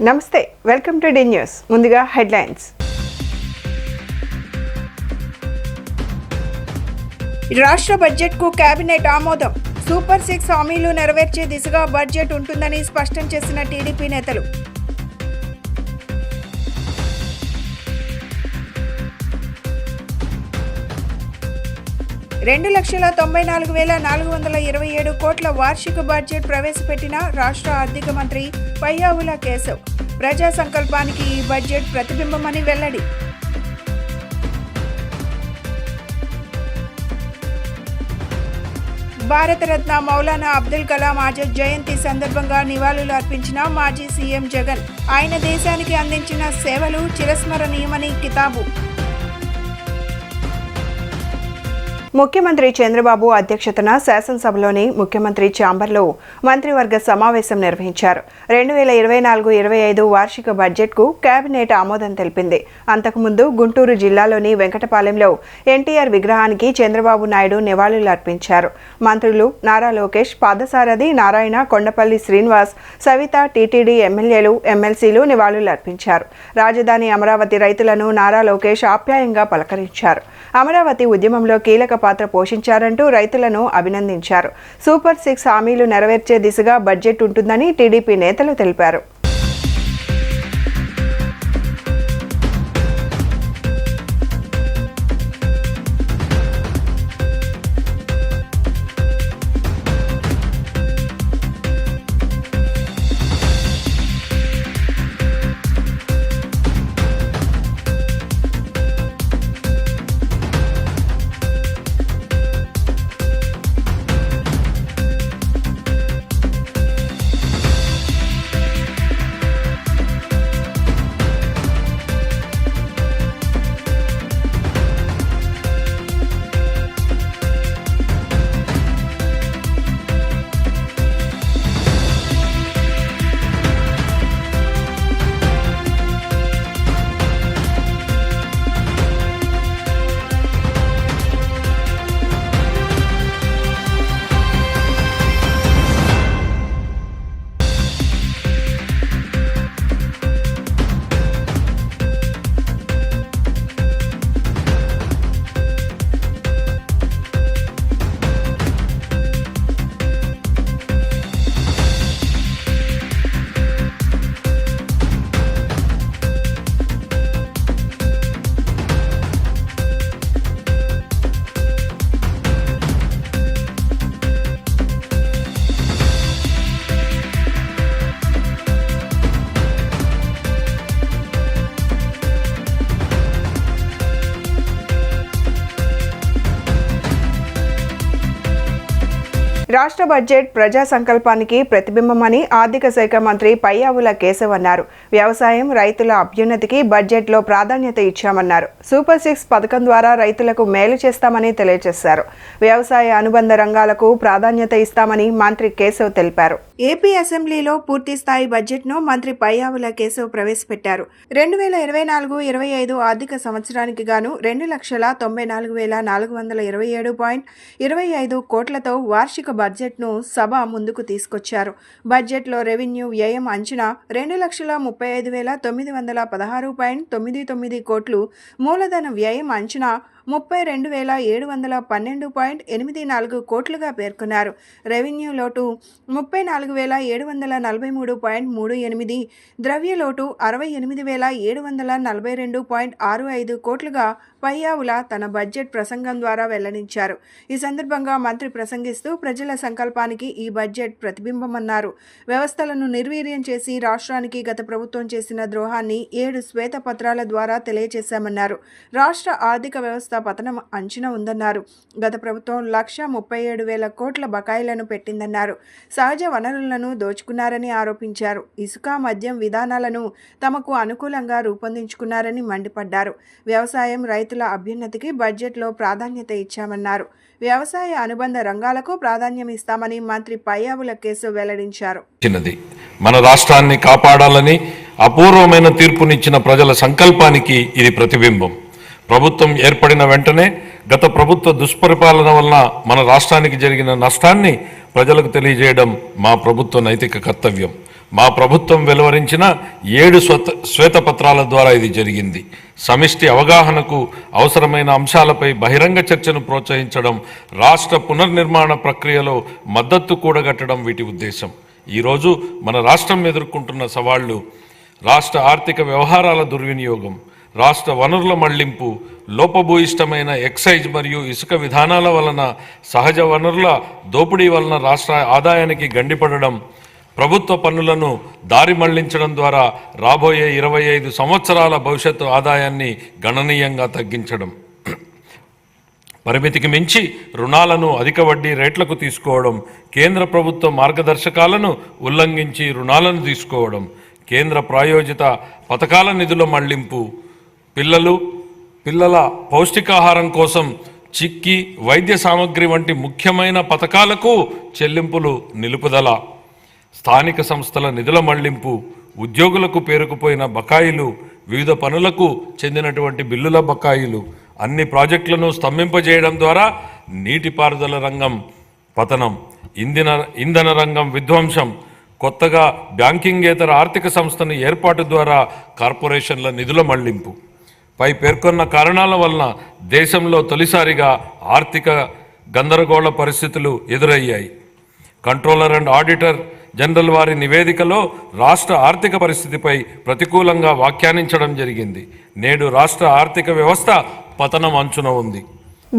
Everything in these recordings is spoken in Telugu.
నమస్తే, వెల్కమ్ టు డి న్యూస్. ముందుగా హెడ్లైన్స్. రాష్ట్ర బడ్జెట్కు కేబినెట్ ఆమోదం. సూపర్ 6 హామీలు నెరవేర్చే దిశగా బడ్జెట్ ఉంటుందని స్పష్టం చేసిన టీడీపీ నేతలు. ₹2,94,427 కోట్ల వార్షిక బడ్జెట్ ప్రవేశపెట్టిన రాష్ట్ర ఆర్థిక మంత్రి పయ్యావుల కేశవ్. ప్రజా సంకల్పానికి ఈ బడ్జెట్ ప్రతిబింబమని వెల్లడి. భారతరత్న మౌలానా అబ్దుల్ కలాం ఆజాద్ జయంతి సందర్భంగా నివాళులు అర్పించిన మాజీ సీఎం జగన్. ఆయన దేశానికి అందించిన సేవలు చిరస్మరణీయమని కితాబు. ముఖ్యమంత్రి చంద్రబాబు అధ్యక్షతన శాసనసభలోని ముఖ్యమంత్రి ఛాంబర్లో మంత్రివర్గ సమావేశం నిర్వహించారు. 2024-25 వార్షిక బడ్జెట్కు కేబినెట్ ఆమోదం తెలిపింది. అంతకుముందు గుంటూరు జిల్లాలోని వెంకటపాలెంలో ఎన్టీఆర్ విగ్రహానికి చంద్రబాబు నాయుడు నివాళులు అర్పించారు. మంత్రులు నారా లోకేష్, పాదసారథి నారాయణ, కొండపల్లి శ్రీనివాస్, సవిత, టీటీడీ ఎమ్మెల్యేలు, ఎమ్మెల్సీలు నివాళులు అర్పించారు. రాజధాని అమరావతి రైతులను నారా లోకేష్ ఆప్యాయంగా పలకరించారు. అమరావతి ఉద్యమంలో కీలక పాత్ర పోషించారంటూ రైతులను అభినందించారు. సూపర్ 6 హామీలు నెరవేర్చే దిశగా బడ్జెట్ ఉంటుందని టీడీపీ నేతలు తెలిపారు. రాష్ట్ర బడ్జెట్ ప్రజా సంకల్పానికి ప్రతిబింబమని ఆర్థిక శాఖ మంత్రి పయ్యావుల కేశవ్ అన్నారు. వ్యవసాయం, రైతుల అభ్యున్నతికి బడ్జెట్లో ప్రాధాన్యత ఇచ్చామన్నారు. సూపర్ 6 పథకం ద్వారా రైతులకు మేలు చేస్తామని తెలియజేశారు. వ్యవసాయ అనుబంధ రంగాలకు ప్రాధాన్యత ఇస్తామని మంత్రి కేశవ్ తెలిపారు. ఏపీ అసెంబ్లీలో పూర్తి స్థాయి బడ్జెట్ను మంత్రి పయ్యావుల కేశవ్ ప్రవేశపెట్టారు. 2024-25 ఆర్థిక సంవత్సరానికి గాను 2,94,427.25 కోట్లతో వార్షిక బడ్జెట్ను సభ ముందుకు తీసుకొచ్చారు. బడ్జెట్లో రెవెన్యూ వ్యయం అంచనా 2,35,916.99 కోట్లు, మూలధన వ్యయం అంచనా 32,712.84 కోట్లుగా పేర్కొన్నారు. రెవెన్యూ లోటు 34,743.38, ద్రవ్య లోటు 68,742.65 కోట్లుగా పయ్యావుల తన బడ్జెట్ ప్రసంగం ద్వారా వెల్లడించారు. ఈ సందర్భంగా మంత్రి ప్రసంగిస్తూ ప్రజల సంకల్పానికి ఈ బడ్జెట్ ప్రతిబింబమన్నారు. వ్యవస్థలను నిర్వీర్యం చేసి రాష్ట్రానికి గత ప్రభుత్వం చేసిన ద్రోహాన్ని 7 శ్వేతపత్రాల ద్వారా తెలియజేశామన్నారు. రాష్ట్ర ఆర్థిక వ్యవస్థ పతనం అంచనా ఉందన్నారు. గత ప్రభుత్వం 1,37,000 కోట్ల బకాయిలను పెట్టిందన్నారు. సహజ వనరులను దోచుకున్నారని ఆరోపించారు. ఇసుక, మద్యం విధానాలను తమకు అనుకూలంగా రూపొందించుకున్నారని మండిపడ్డారు. వ్యవసాయం, రైతుల అభ్యున్నతికి బడ్జెట్లో ప్రాధాన్యత ఇచ్చామన్నారు. వ్యవసాయ అనుబంధ రంగాలకు ప్రాధాన్యం ఇస్తామని మంత్రి పయ్యావుల కేశవ్ వెల్లడించారు. మన రాష్ట్రాన్ని కాపాడాలని అపూర్వమైన తీర్పునిచ్చిన ప్రజల సంకల్పానికి ఇది ప్రతిబింబం. ప్రభుత్వం ఏర్పడిన వెంటనే గత ప్రభుత్వ దుష్పరిపాలన వలన మన రాష్ట్రానికి జరిగిన నష్టాన్ని ప్రజలకు తెలియజేయడం మా ప్రభుత్వ నైతిక కర్తవ్యం. మా ప్రభుత్వం వెలువరించిన 7 శ్వేతపత్రాల ద్వారా ఇది జరిగింది. సమిష్టి అవగాహనకు అవసరమైన అంశాలపై బహిరంగ చర్చను ప్రోత్సహించడం, రాష్ట్ర పునర్నిర్మాణ ప్రక్రియలో మద్దతు కూడగట్టడం వీటి ఉద్దేశం. ఈరోజు మన రాష్ట్రం ఎదుర్కొంటున్న సవాళ్లు రాష్ట్ర ఆర్థిక వ్యవహారాల దుర్వినియోగం, రాష్ట్ర వనరుల మళ్లింపు, లోపభూయిష్టమైన ఎక్సైజ్ మరియు ఇసుక విధానాల వలన సహజ వనరుల దోపిడీ వలన రాష్ట్ర ఆదాయానికి గండిపడడం, ప్రభుత్వ పన్నులను దారి మళ్లించడం ద్వారా రాబోయే 25 సంవత్సరాల భవిష్యత్తు ఆదాయాన్ని గణనీయంగా తగ్గించడం, పరిమితికి మించి రుణాలను అధిక వడ్డీ రేట్లకు తీసుకోవడం, కేంద్ర ప్రభుత్వ మార్గదర్శకాలను ఉల్లంఘించి రుణాలను తీసుకోవడం, కేంద్ర ప్రాయోజిత పథకాల నిధుల మళ్లింపు, పిల్లల పౌష్టికాహారం కోసం చిక్కి వైద్య సామగ్రి వంటి ముఖ్యమైన పథకాలకు చెల్లింపులు నిలుపుదల, స్థానిక సంస్థల నిధుల మళ్లింపు, ఉద్యోగులకు పేరుకుపోయిన బకాయిలు, వివిధ పనులకు చెందినటువంటి బిల్లుల బకాయిలు, అన్ని ప్రాజెక్టులను స్తంభింపజేయడం ద్వారా నీటిపారుదల రంగం పతనం, ఇంధన రంగం విధ్వంసం, కొత్తగా బ్యాంకింగేతర ఆర్థిక సంస్థను ఏర్పాటు ద్వారా కార్పొరేషన్ల నిధుల మళ్లింపు పై పేర్కొన్న కారణాల వలన దేశంలో తొలిసారిగా ఆర్థిక గందరగోళ పరిస్థితులు ఎదురయ్యాయి. కంట్రోలర్ అండ్ ఆడిటర్ జనరల్ వారి నివేదికలో రాష్ట్ర ఆర్థిక పరిస్థితిపై ప్రతికూలంగా వ్యాఖ్యానించడం జరిగింది. నేడు రాష్ట్ర ఆర్థిక వ్యవస్థ పతనం అంచున ఉంది.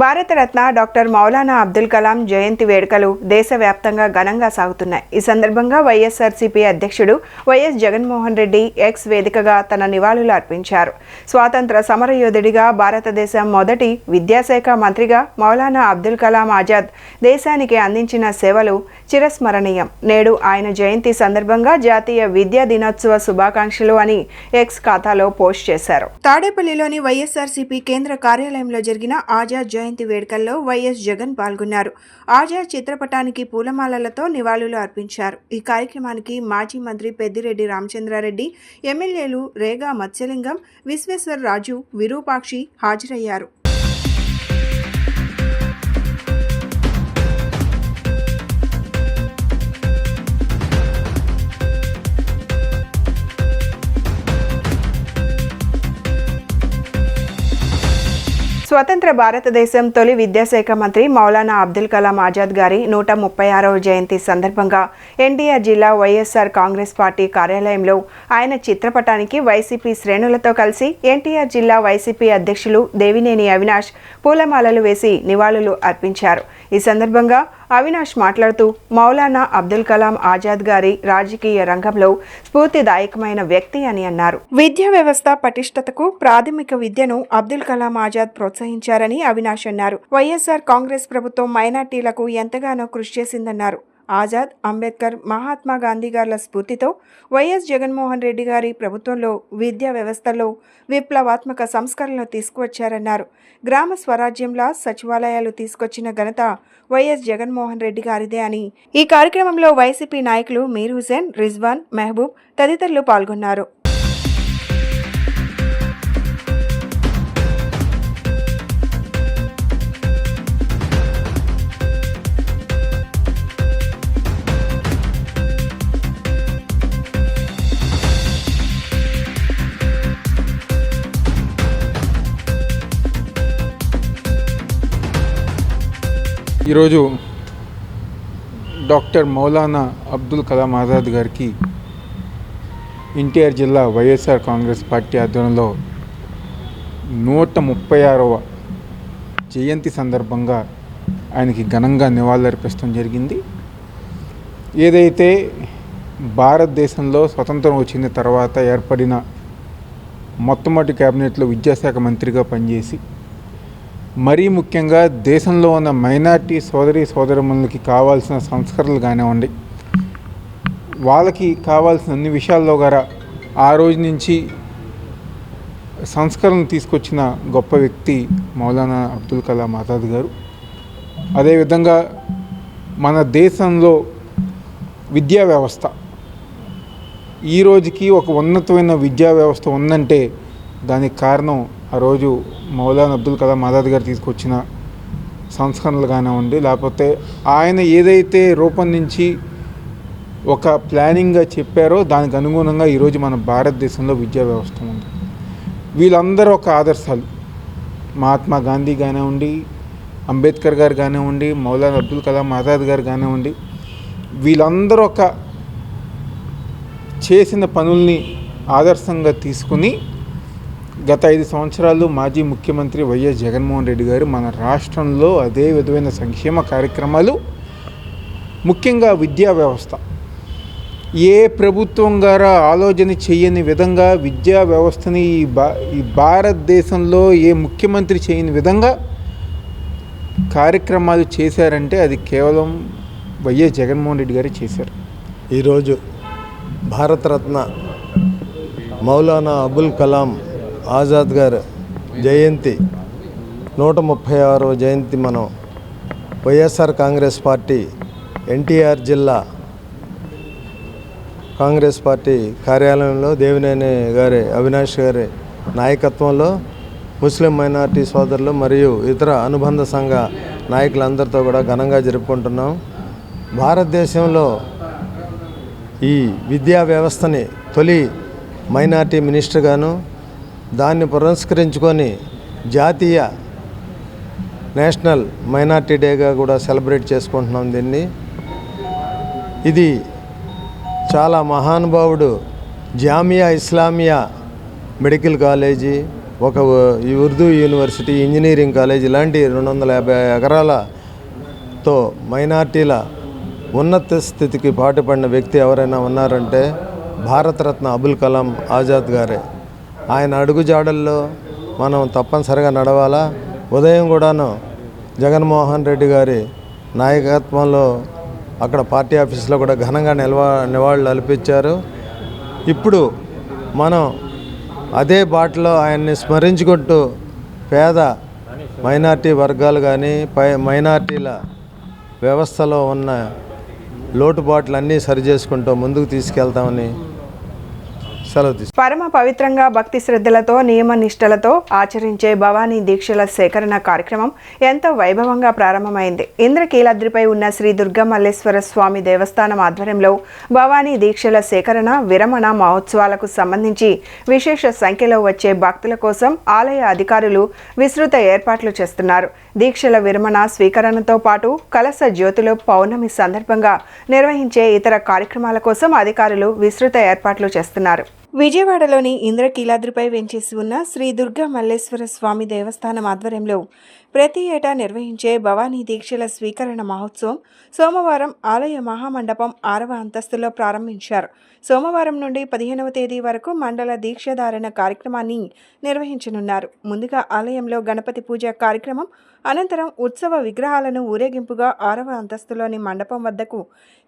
భారతరత్న డాక్టర్ మౌలానా అబ్దుల్ కలాం జయంతి వేడుకలు దేశవ్యాప్తంగా ఘనంగా సాగుతున్నాయి. ఈ సందర్భంగా వైఎస్ఆర్సీపీ అధ్యక్షుడు వైఎస్ జగన్మోహన్ రెడ్డి ఎక్స్ వేదికగా తన నివాళులు అర్పించారు. స్వాతంత్ర సమరయోధుడిగా, భారతదేశం మొదటి విద్యాశాఖ మంత్రిగా మౌలానా అబ్దుల్ కలాం ఆజాద్ దేశానికి అందించిన సేవలు చిరస్మరణీయం. నేడు ఆయన జయంతి సందర్భంగా జాతీయ విద్యా దినోత్సవ శుభాకాంక్షలు అని ఎక్స్ ఖాతాలో పోస్ట్ చేశారు. తాడేపల్లిలోని వైఎస్ఆర్సీపీ కేంద్ర కార్యాలయంలో జరిగిన ఆజాద్ జయంతి వేడుకల్లో వైఎస్ జగన్ పాల్గొన్నారు. ఆజాద్ చిత్రపటానికి పూలమాలలతో నివాళులు అర్పించారు. ఈ కార్యక్రమానికి మాజీ మంత్రి పెద్దిరెడ్డి రామచంద్రారెడ్డి, ఎమ్మెల్యేలు రేగా మత్స్యలింగం, విశ్వేశ్వర్ రాజు, విరూపాక్షి హాజరయ్యారు. స్వతంత్ర భారతదేశం తొలి విద్యాశాఖ మంత్రి మౌలానా అబ్దుల్ కలాం ఆజాద్ గారి 136వ జయంతి సందర్భంగా ఎన్టీఆర్ జిల్లా వైఎస్ఆర్ కాంగ్రెస్ పార్టీ కార్యాలయంలో ఆయన చిత్రపటానికి వైసీపీ శ్రేణులతో కలిసి ఎన్టీఆర్ జిల్లా వైసీపీ అధ్యక్షులు దేవినేని అవినాష్ పూలమాలలు వేసి నివాళులు అర్పించారు. ఈ సందర్భంగా అవినాష్ మాట్లాడుతూ మౌలానా అబ్దుల్ కలాం ఆజాద్ గారి రాజకీయ రంగంలో స్ఫూర్తిదాయకమైన వ్యక్తి అని అన్నారు. విద్యా వ్యవస్థ పటిష్టతకు ప్రాథమిక విద్యను అబ్దుల్ కలాం ఆజాద్ ప్రోత్సహించారని అవినాష్ అన్నారు. వైఎస్ఆర్ కాంగ్రెస్ ప్రభుత్వం మైనార్టీలకు ఎంతగానో కృషి చేసిందన్నారు. ఆజాద్, అంబేద్కర్, మహాత్మా గాంధీ గార్ల స్ఫూర్తితో వైఎస్ జగన్మోహన్ రెడ్డి గారి ప్రభుత్వంలో విద్యా వ్యవస్థలో విప్లవాత్మక సంస్కరణలు తీసుకువచ్చారన్నారు. గ్రామ స్వరాజ్యంలా సచివాలయాలు తీసుకొచ్చిన ఘనత వైఎస్ జగన్మోహన్ రెడ్డి గారిదే అని ఈ కార్యక్రమంలో వైసీపీ నాయకులు మీర్ హుసేన్, రిజ్వాన్, మెహబూబ్ తదితరులు పాల్గొన్నారు. ఈరోజు డాక్టర్ మౌలానా అబ్దుల్ కలాం ఆజాద్ గారికి ఎన్టీఆర్ జిల్లా వైఎస్ఆర్ కాంగ్రెస్ పార్టీ ఆధ్వర్యంలో 136వ జయంతి సందర్భంగా ఆయనకి ఘనంగా నివాళులర్పించడం జరిగింది. ఏదైతే భారతదేశంలో స్వతంత్రం వచ్చిన తర్వాత ఏర్పడిన మొట్టమొదటి కేబినెట్లో విద్యాశాఖ మంత్రిగా పనిచేసి మరీ ముఖ్యంగా దేశంలో ఉన్న మైనార్టీ సోదరీమణులకి కావాల్సిన సంస్కరణలు కానివ్వండి, వాళ్ళకి కావాల్సిన అన్ని విషయాల్లో కూడా ఆ రోజు నుంచి సంస్కరణలు తీసుకొచ్చిన గొప్ప వ్యక్తి మౌలానా అబ్దుల్ కలాం ఆజాద్ గారు. అదేవిధంగా మన దేశంలో విద్యా వ్యవస్థ ఈ రోజుకి ఒక ఉన్నతమైన విద్యా వ్యవస్థ ఉందంటే దానికి కారణం ఆ రోజు మౌలానా అబ్దుల్ కలాం ఆజాద్ గారు తీసుకొచ్చిన సంస్కరణలు కానివ్వండి, లేకపోతే ఆయన ఏదైతే రూపొందించి ఒక ప్లానింగ్గా చెప్పారో దానికి అనుగుణంగా ఈరోజు మన భారతదేశంలో విద్యా వ్యవస్థ ఉంది. వీళ్ళందరూ ఒక ఆదర్శాలు. మహాత్మా గాంధీ కానివ్వండి, అంబేద్కర్ గారు కానివ్వండి, మౌలానా అబ్దుల్ కలాం ఆజాద్ గారు కానివ్వండి, వీళ్ళందరూ ఒక చేసిన పనుల్ని ఆదర్శంగా తీసుకుని గత 5 సంవత్సరాలు మాజీ ముఖ్యమంత్రి వైఎస్ జగన్మోహన్ రెడ్డి గారు మన రాష్ట్రంలో అదే విధమైన సంక్షేమ కార్యక్రమాలు, ముఖ్యంగా విద్యా వ్యవస్థ ఏ ప్రభుత్వం గారు ఆలోచన చేయని విధంగా విద్యా వ్యవస్థని ఈ భారతదేశంలో ఏ ముఖ్యమంత్రి చేయని విధంగా కార్యక్రమాలు చేశారంటే అది కేవలం వైఎస్ జగన్మోహన్ రెడ్డి గారే చేశారు. ఈరోజు భారతరత్న మౌలానా అబుల్ కలాం ఆజాద్ గారు జయంతి 136వ జయంతి మనం వైఎస్ఆర్ కాంగ్రెస్ పార్టీ ఎన్టీఆర్ జిల్లా కాంగ్రెస్ పార్టీ కార్యాలయంలో దేవినేని గారి అవినాష్ గారి నాయకత్వంలో ముస్లిం మైనారిటీ సోదరులు మరియు ఇతర అనుబంధ సంఘ నాయకులందరితో కూడా ఘనంగా జరుపుకుంటున్నాం. భారతదేశంలో ఈ విద్యా వ్యవస్థని తొలి మైనారిటీ మినిస్టర్గాను, దాన్ని పురస్కరించుకొని జాతీయ నేషనల్ మైనారిటీ డేగా కూడా సెలబ్రేట్ చేసుకుంటున్నాం దీన్ని. ఇది చాలా మహానుభావుడు జామియా ఇస్లామియా మెడికల్ కాలేజీ, ఒక ఉర్దూ యూనివర్సిటీ, ఇంజనీరింగ్ కాలేజీ ఇలాంటి 250 ఎకరాలతో మైనార్టీల ఉన్నత స్థితికి పాటుపడిన వ్యక్తి ఎవరైనా ఉన్నారంటే భారతరత్న అబుల్ కలాం ఆజాద్ గారే. ఆయన అడుగుజాడల్లో మనం తప్పనిసరిగా నడవాలా. ఉదయం కూడాను జగన్మోహన్ రెడ్డి గారి నాయకత్వంలో అక్కడ పార్టీ ఆఫీసులో కూడా ఘనంగా నివాళులు అర్పించారు. ఇప్పుడు మనం అదే బాటలో ఆయన్ని స్మరించుకుంటూ పేద మైనార్టీ వర్గాలు కానీ మైనార్టీల వ్యవస్థలో ఉన్న లోటుబాట్లన్నీ సరిచేసుకుంటూ ముందుకు తీసుకెళ్తామని సెలవు. పరమ పవిత్రంగా భక్తి శ్రద్ధలతో నియమ నిష్టలతో ఆచరించే భవానీ దీక్షల సేకరణ కార్యక్రమం ఎంతో వైభవంగా ప్రారంభమైంది. ఇంద్రకీలాద్రిపై ఉన్న శ్రీ దుర్గా మల్లేశ్వర స్వామి దేవస్థానం ఆధ్వర్యంలో భవానీ దీక్షల సేకరణ విరమణ మహోత్సవాలకు సంబంధించి విశేష సంఖ్యలో వచ్చే భక్తుల కోసం ఆలయ అధికారులు విస్తృత ఏర్పాట్లు చేస్తున్నారు. దీక్షల విరమణ స్వీకరణతో పాటు కలశ జ్యోతులు పౌర్ణమి సందర్భంగా నిర్వహించే ఇతర కార్యక్రమాల కోసం అధికారులు విస్తృత ఏర్పాట్లు చేస్తున్నారు. విజయవాడలోని ఇంద్రకీలాద్రిపై వెంచేసి ఉన్న శ్రీ దుర్గా మల్లేశ్వర స్వామి దేవస్థానం ఆధ్వర్యంలో ప్రతి ఏటా నిర్వహించే భవానీ దీక్షల స్వీకరణ మహోత్సవం సోమవారం ఆలయ మహామండపం 6వ అంతస్తులో ప్రారంభించారు. సోమవారం నుండి 15వ తేదీ వరకు మండల దీక్షధారణ కార్యక్రమాన్ని నిర్వహించనున్నారు. ముందుగా ఆలయంలో గణపతి పూజ కార్యక్రమం, అనంతరం ఉత్సవ విగ్రహాలను ఊరేగింపుగా 6వ అంతస్తులోని మండపం వద్దకు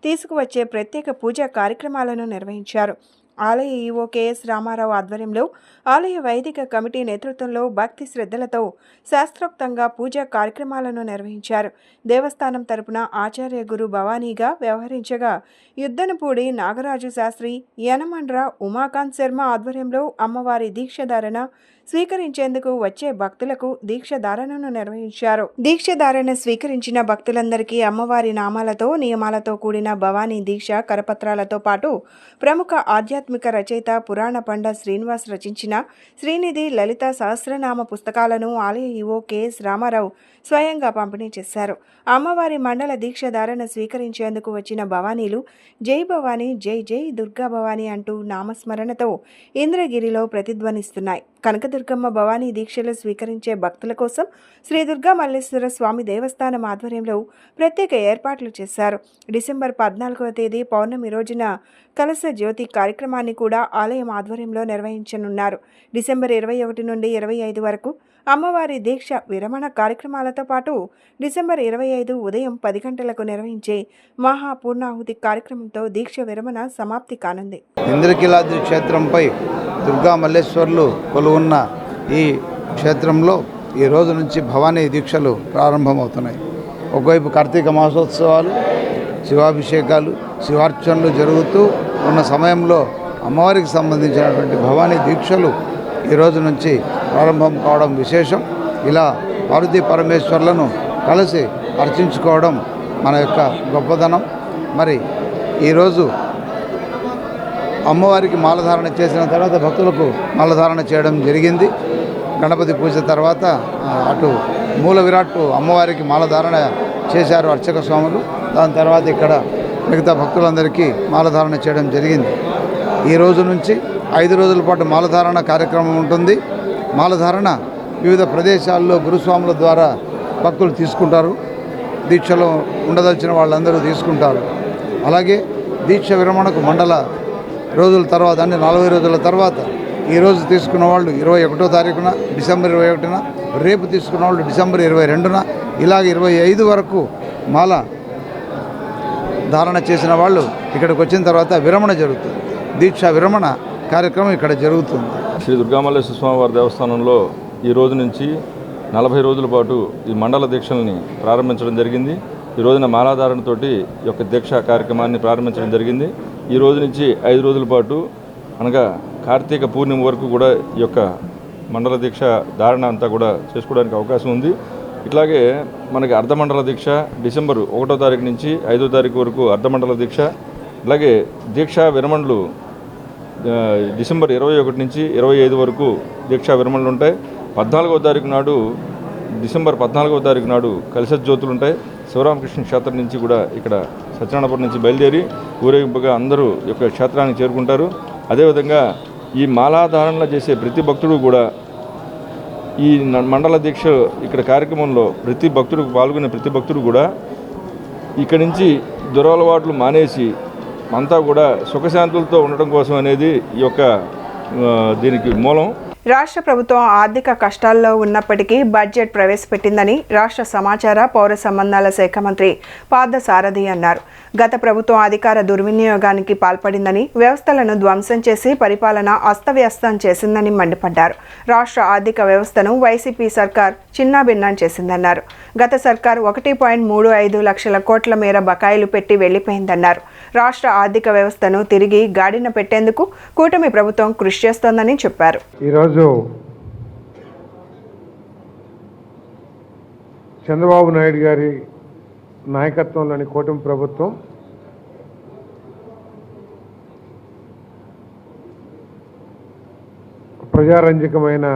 తీసుకువచ్చే ప్రత్యేక పూజా కార్యక్రమాలను నిర్వహించారు. ఆలయ ఈవో కెఎస్ రామారావు ఆధ్వర్యంలో ఆలయ వైదిక కమిటీ నేతృత్వంలో భక్తి శ్రద్ధలతో శాస్త్రోక్తంగా పూజా కార్యక్రమాలను నిర్వహించారు. దేవస్థానం తరపున ఆచార్య గురు భవానీగా వ్యవహరించగా యుద్ధనపూడి నాగరాజు శాస్త్రి, యనమండ్ర ఉమాకాంత్ శర్మ ఆధ్వర్యంలో అమ్మవారి దీక్షధారణ స్వీకరించేందుకు వచ్చే భక్తులకు దీక్షధారణను నిర్వహించారు. దీక్షధారణ స్వీకరించిన భక్తులందరికీ అమ్మవారి నామాలతో నియమాలతో కూడిన భవానీ దీక్ష కరపత్రాలతో పాటు ప్రముఖ ఆధ్యాత్మిక రచయిత పురాణ పండ శ్రీనివాస్ రచించిన శ్రీనిధి లలిత సహస్రనామ పుస్తకాలను ఆలయ ఈవో కెఎస్ రామారావు స్వయంగా పంపిణీ చేశారు. అమ్మవారి మండల దీక్షధారణ స్వీకరించేందుకు వచ్చిన భవానీలు జై భవానీ, జై జై దుర్గా భవానీ అంటూ నామస్మరణతో ఇంద్రగిరిలో ప్రతిధ్వనిస్తున్నాయి. కనకదుర్గమ్మ భవానీ దీక్షలు స్వీకరించే భక్తుల కోసం శ్రీ దుర్గా మల్లేశ్వర స్వామి దేవస్థానం ఆధ్వర్యంలో ప్రత్యేక ఏర్పాట్లు చేశారు. డిసెంబర్ 14వ తేదీ పౌర్ణమి రోజున కలశ జ్యోతి కార్యక్రమాన్ని కూడా ఆలయం ఆధ్వర్యంలో నిర్వహించనున్నారు. డిసెంబర్ 21 నుండి 25 వరకు అమ్మవారి దీక్ష విరమణ కార్యక్రమాలతో పాటు డిసెంబర్ 25 ఉదయం 10 గంటలకు నిర్వహించే మహాపూర్ణాహుతి కార్యక్రమంతో దీక్ష విరమణ సమాప్తి కానుంది. ఇంద్రకీలాద్రి క్షేత్రంపై దుర్గా మల్లేశ్వర్లు కొలువున్న ఈ క్షేత్రంలో ఈ రోజు నుంచి భవానీ దీక్షలు ప్రారంభమవుతున్నాయి. ఒకవైపు కార్తీక మాసోత్సవాలు, శివాభిషేకాలు, శివార్చనలు జరుగుతూ ఉన్న సమయంలో అమ్మవారికి సంబంధించినటువంటి భవానీ దీక్షలు ఈ రోజు నుంచి ప్రారంభం కావడం విశేషం. ఇలా పార్వతీ పరమేశ్వర్లను కలిసి అర్చించుకోవడం మన యొక్క గొప్పదనం. మరి ఈరోజు అమ్మవారికి మాలధారణ చేసిన తర్వాత భక్తులకు మాలధారణ చేయడం జరిగింది. గణపతి పూజ తర్వాత అటు మూల విరాట్టు అమ్మవారికి మాలధారణ చేశారు అర్చక స్వాములు. దాని తర్వాత ఇక్కడ మిగతా భక్తులందరికీ మాలధారణ చేయడం జరిగింది. ఈ రోజు నుంచి 5 రోజుల పాటు మాలధారణ కార్యక్రమం ఉంటుంది. మాలధారణ వివిధ ప్రదేశాల్లో గురుస్వాముల ద్వారా భక్తులు తీసుకుంటారు. దీక్షలో ఉండదలిచిన వాళ్ళందరూ తీసుకుంటారు. అలాగే దీక్ష విరమణకు మండల రోజుల తర్వాత అంటే 40 రోజుల తర్వాత ఈరోజు తీసుకున్న వాళ్ళు 21వ తారీఖున డిసెంబర్ 21న, రేపు తీసుకున్న వాళ్ళు డిసెంబర్ 22న, ఇలాగ 25 వరకు మాల ధారణ చేసిన వాళ్ళు ఇక్కడికి వచ్చిన తర్వాత విరమణ జరుగుతుంది. దీక్ష విరమణ కార్యక్రమం ఇక్కడ జరుగుతుంది. శ్రీ దుర్గామల్లేశ్వర స్వామివారి దేవస్థానంలో ఈ రోజు నుంచి 40 రోజుల పాటు ఈ మండల దీక్షల్ని ప్రారంభించడం జరిగింది. ఈ రోజున మాలాధారణతోటి ఈ యొక్క దీక్ష కార్యక్రమాన్ని ప్రారంభించడం జరిగింది. ఈ రోజు నుంచి 5 రోజుల పాటు అనగా కార్తీక పూర్ణిమ వరకు కూడా ఈ యొక్క మండల దీక్ష ధారణ అంతా కూడా చేసుకోవడానికి అవకాశం ఉంది. ఇట్లాగే మనకి అర్ధమండల దీక్ష డిసెంబర్ 1వ తారీఖు నుంచి 5వ తారీఖు వరకు అర్ధమండల దీక్ష, అలాగే దీక్షా విరమణలు డిసెంబర్ 21 నుంచి 25 వరకు దీక్షా విరమణలు ఉంటాయి. 14వ తారీఖు నాడు డిసెంబర్ 14వ తారీఖు నాడు కలశ జ్యోతులు ఉంటాయి. శివరామకృష్ణ క్షేత్రం నుంచి కూడా ఇక్కడ సత్యనారాయణపురం నుంచి బయలుదేరి ఊరేగింపుగా అందరూ ఈ యొక్క క్షేత్రానికి చేరుకుంటారు. అదేవిధంగా ఈ మాలాధారణలో చేసే ప్రతి భక్తుడు కూడా ఈ మండల దీక్ష ఇక్కడ కార్యక్రమంలో ప్రతి భక్తుడు పాల్గొనే ప్రతి భక్తుడు కూడా ఇక్కడి నుంచి దురలవాట్లు మానేసి అంతా కూడా సుఖశాంతులతో ఉండడం కోసం అనేది ఈ యొక్క దీనికి మూలం. రాష్ట్ర ప్రభుత్వం ఆర్థిక కష్టాల్లో ఉన్నప్పటికీ బడ్జెట్ ప్రవేశపెట్టిందని రాష్ట్ర సమాచార పౌర సంబంధాల శాఖ మంత్రి పార్థసారథి అన్నారు. గత ప్రభుత్వం అధికార దుర్వినియోగానికి పాల్పడిందని, వ్యవస్థలను ధ్వంసం చేసి పరిపాలన అస్తవ్యస్తం చేసిందని మండిపడ్డారు. రాష్ట్ర ఆర్థిక వ్యవస్థను వైసీపీ సర్కార్ చిన్నాభిన్నం చేసిందన్నారు. గత సర్కార్ 1.35 లక్షల కోట్ల మేర బకాయిలు పెట్టి వెళ్లిపోయిందన్నారు. రాష్ట్ర ఆర్థిక వ్యవస్థను తిరిగి గాడిన పెట్టేందుకు కూటమి ప్రభుత్వం కృషి చేస్తోందని చెప్పారు. ఈరోజు చంద్రబాబు నాయుడు గారి నాయకత్వంలోని కూటమి ప్రభుత్వం ప్రజారంజకమైన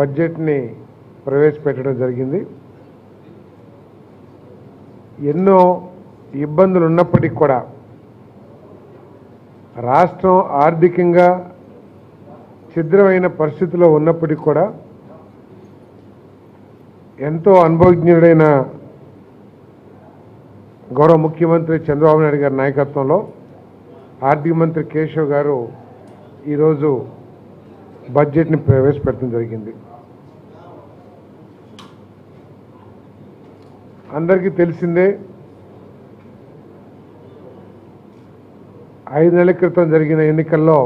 బడ్జెట్ని ప్రవేశపెట్టడం జరిగింది. ఎన్నో ఇబ్బందులు ఉన్నప్పటికీ కూడా రాష్ట్రం ఆర్థికంగా ఛిద్రమైన పరిస్థితిలో ఉన్నప్పటికీ కూడా ఎంతో అనుభవజ్ఞుడైన గౌరవ ముఖ్యమంత్రి చంద్రబాబు నాయుడు గారి నాయకత్వంలో ఆర్థిక మంత్రి కేశవ్ గారు ఈరోజు బడ్జెట్ని ప్రవేశపెట్టడం జరిగింది. అందరికీ తెలిసిందే, 5 నెలల క్రితం జరిగిన ఎన్నికల్లో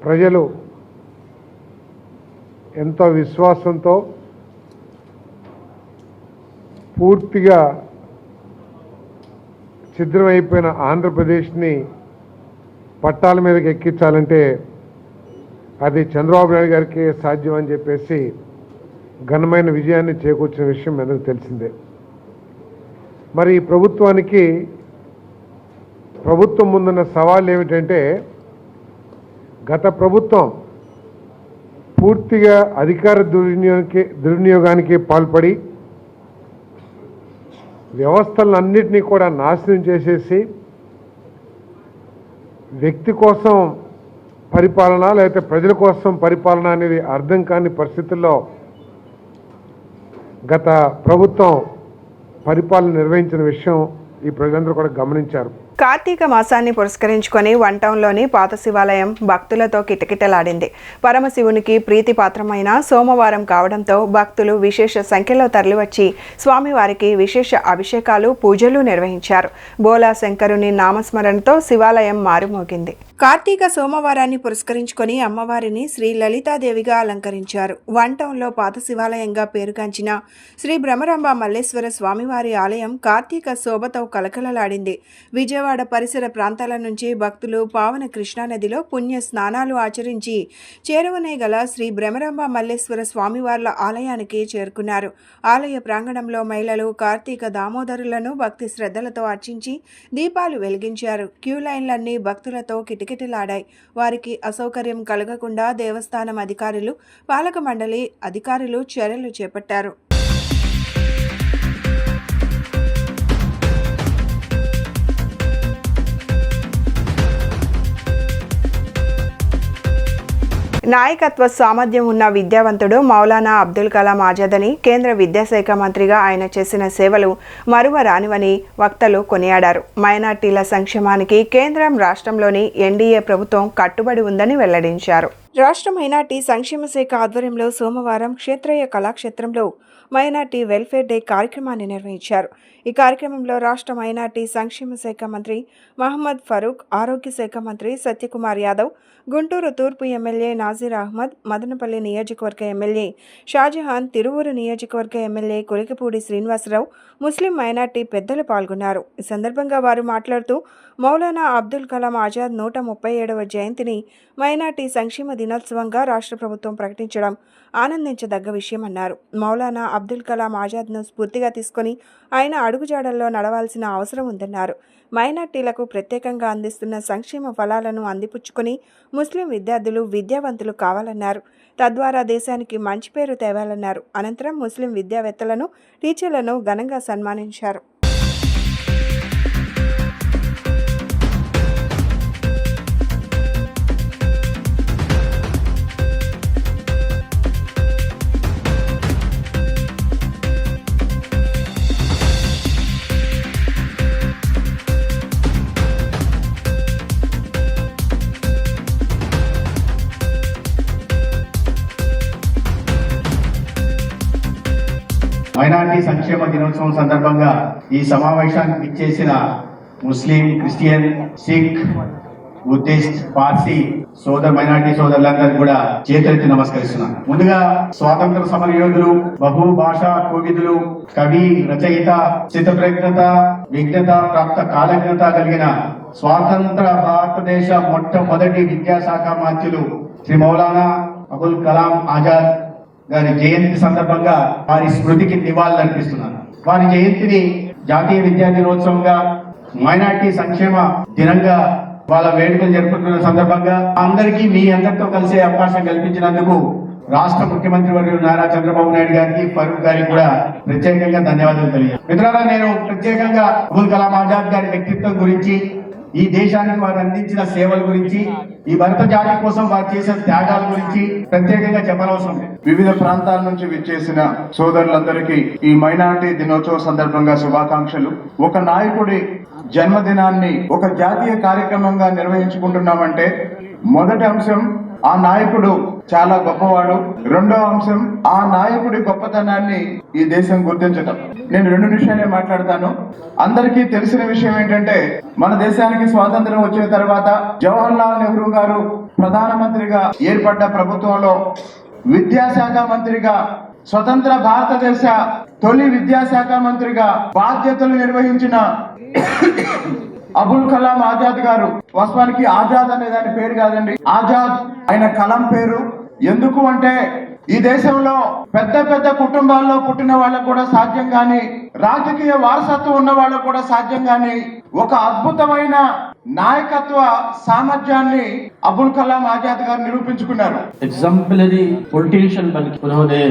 ప్రజలు ఎంతో విశ్వాసంతో పూర్తిగా ఛిద్రమైపోయిన ఆంధ్రప్రదేశ్ని పట్టాల మీదకి ఎక్కించాలంటే అది చంద్రబాబు నాయుడు గారికి సాధ్యం అని చెప్పేసి ఘనమైన విజయాన్ని చేకూర్చిన విషయం అందరికీ తెలిసిందే. మరి ఈ ప్రభుత్వం ముందున్న సవాళ్ళు ఏమిటంటే, గత ప్రభుత్వం పూర్తిగా అధికార దుర్వినియోగానికి పాల్పడి వ్యవస్థలన్నింటినీ కూడా నాశనం చేసేసి వ్యక్తి కోసం పరిపాలన లేకపోతే ప్రజల కోసం పరిపాలన అనేది అర్థం కాని పరిస్థితుల్లో గత ప్రభుత్వం పరిపాలన నిర్వహించిన విషయం ఈ ప్రజలందరూ కూడా గమనించారు. కార్తీక మాసాన్ని పురస్కరించుకొని వన్ టౌన్లోని పాత శివాలయం భక్తులతో కిటకిటలాడింది. పరమశివునికి ప్రీతిపాత్రమైన సోమవారం కావడంతో భక్తులు విశేష సంఖ్యలో తరలివచ్చి స్వామివారికి విశేష అభిషేకాలు, పూజలు నిర్వహించారు. బోలా శంకరుని నామస్మరణతో శివాలయం మారుమోగింది. కార్తీక సోమవారాన్ని పురస్కరించుకొని అమ్మవారిని శ్రీ లలితాదేవిగా అలంకరించారు. వన్ టౌన్లో పాత శివాలయంగా పేరుగాంచిన శ్రీ భ్రమరాంబ మల్లేశ్వర స్వామివారి ఆలయం కార్తీక శోభతో కలకలలాడింది. విజయవాడ విజయవాడ పరిసర ప్రాంతాల నుంచి భక్తులు పావన కృష్ణానదిలో పుణ్య స్నానాలు ఆచరించి చేరువనే గల శ్రీ భ్రమరాంబ మల్లేశ్వర స్వామివార్ల ఆలయానికి చేరుకున్నారు. ఆలయ ప్రాంగణంలో మహిళలు కార్తీక దామోదరులను భక్తి శ్రద్ధలతో అర్చించి దీపాలు వెలిగించారు. క్యూ లైన్లన్నీ భక్తులతో కిటకిటలాడాయి. వారికి అసౌకర్యం కలగకుండా దేవస్థానం అధికారులు, పాలక మండలి అధికారులు చర్యలు చేపట్టారు. నాయకత్వ సామర్థ్యం ఉన్న విద్యావంతుడు మౌలానా అబ్దుల్ కలాం ఆజాద్ అని కేంద్ర విద్యాశాఖ మంత్రిగా ఆయన చేసిన సేవలు మరువరానివని వక్తలు కొనియాడారు. మైనార్టీల సంక్షేమానికి కేంద్రం, రాష్ట్రంలోని ఎన్డీఏ ప్రభుత్వం కట్టుబడి ఉందని వెల్లడించారు. రాష్ట్ర మైనార్టీ సంక్షేమ శాఖ ఆధ్వర్యంలో సోమవారం క్షేత్రయ్య కళాక్షేత్రంలో మైనార్టీ వెల్ఫేర్ డే కార్యక్రమాన్ని నిర్వహించారు. ఈ కార్యక్రమంలో రాష్ట్ర మైనార్టీ సంక్షేమ శాఖ మంత్రి మహమ్మద్ ఫరూక్, ఆరోగ్య శాఖ మంత్రి సత్యకుమార్ యాదవ్, గుంటూరు తూర్పు ఎమ్మెల్యే నాజీర్ అహ్మద్, మదనపల్లి నియోజకవర్గ ఎమ్మెల్యే షాజహాన్, తిరువూరు నియోజకవర్గ ఎమ్మెల్యే కొలికపూడి శ్రీనివాసరావు, ముస్లిం మైనార్టీ పెద్దలు పాల్గొన్నారు. ఈ సందర్భంగా వారు మాట్లాడుతూ మౌలానా అబ్దుల్ కలాం ఆజాద్ 137వ జయంతిని మైనార్టీ సంక్షేమ దినోత్సవంగా రాష్ట్ర ప్రభుత్వం ప్రకటించడం ఆనందించదగ్గ విషయమన్నారు. మౌలానా అబ్దుల్ కలాం ఆజాద్ను స్ఫూర్తిగా తీసుకుని ఆయన అడుగుజాడల్లో నడవాల్సిన అవసరం ఉందన్నారు. మైనార్టీలకు ప్రత్యేకంగా అందిస్తున్న సంక్షేమ ఫలాలను అందిపుచ్చుకొని ముస్లిం విద్యార్థులు విద్యావంతులు కావాలన్నారు. తద్వారా దేశానికి మంచి పేరు తేవాలన్నారు. అనంతరం ముస్లిం విద్యావేత్తలను, టీచర్లను ఘనంగా సన్మానించారు. మైనార్టీ సంక్షేమ దినోత్సవం సందర్భంగా ఈ సమావేశానికి ఇచ్చేసిన Muslim, Christian, Sikh, Buddhist, Parsi minority సోదరులందరూ కూడా చేతులెత్తి నమస్కరిస్తున్నాను. ముందుగా స్వాతంత్ర సమర యోధులు, బహుభాషా కోవిదులు, కవి, రచయిత, స్థితప్రజ్ఞత, విజ్ఞత, ప్రాప్త కాలజ్ఞత కలిగిన స్వాతంత్ర భారతదేశ మొట్టమొదటి విద్యాశాఖ మంత్రులు శ్రీ మౌలానా అబుల్ కలాం ఆజాద్ గారి జయంతి సందర్భంగా వారి స్మృతికి నివాళులు అర్పిస్తున్నాను. వారి జయంతిని జాతీయ విద్యా దినోత్సవంగా, మైనార్టీ సంక్షేమ దినంగా వాళ్ళ వేడుకలు జరుపుతున్న సందర్భంగా అందరికీ మీ అందరితో కలిసే అవకాశం కల్పించినందుకు రాష్ట్ర ముఖ్యమంత్రి వర్యులు నారా చంద్రబాబు నాయుడు గారికి, ఫరూక్ గారికి కూడా ప్రత్యేకంగా ధన్యవాదాలు తెలియజేస్తాను. మిత్రులారా, నేను ప్రత్యేకంగా అబుల్ కలాం ఆజాద్ గారి వ్యక్తిత్వం గురించి, ఈ దేశానికి వారు అందించిన సేవల గురించి, ఈ భరత జాతి కోసం వారు చేసిన త్యాగాల గురించి ప్రత్యేకంగా చెప్పనవసరం. వివిధ ప్రాంతాల నుంచి విచ్చేసిన సోదరులందరికీ ఈ మైనారిటీ దినోత్సవ సందర్భంగా శుభాకాంక్షలు. ఒక నాయకుడి జన్మదినాన్ని ఒక జాతీయ కార్యక్రమంగా నిర్వహించుకుంటున్నామంటే మొదటి అంశం ఆ నాయకుడు చాలా గొప్పవాడు, రెండో అంశం ఆ నాయకుడి గొప్పతనాన్ని ఈ దేశం గుర్తించటం. నేను 2 నిమిషాలే మాట్లాడతాను. అందరికీ తెలిసిన విషయం ఏంటంటే, మన దేశానికి స్వాతంత్రం వచ్చిన తర్వాత జవహర్ లాల్ నెహ్రూ గారు ప్రధానమంత్రిగా ఏర్పడ్డ ప్రభుత్వంలో విద్యాశాఖ మంత్రిగా, స్వతంత్ర భారతదేశ తొలి విద్యాశాఖ మంత్రిగా బాధ్యతలు నిర్వహించిన అబుల్ కలాం ఆజాద్ గారు, వాస్తవానికి ఆజాద్ అనే దాని పేరు కాదండి, ఆజాద్ ఆయన కలాం పేరు. ఎందుకు అంటే ఈ దేశంలో పెద్ద పెద్ద కుటుంబాల్లో పుట్టిన వాళ్ళకు కూడా సాధ్యం కాని, రాజకీయ వారసత్వం ఉన్న వాళ్ళకు కూడా సాధ్యం కాని ఒక అద్భుతమైన నాయకత్వ సామర్థ్యాన్ని అబుల్ కలాం ఆజాద్ గారు నిరూపించుకున్నారు. एग्जाम्पलरी पॉलिटिशियन बन उन्होंने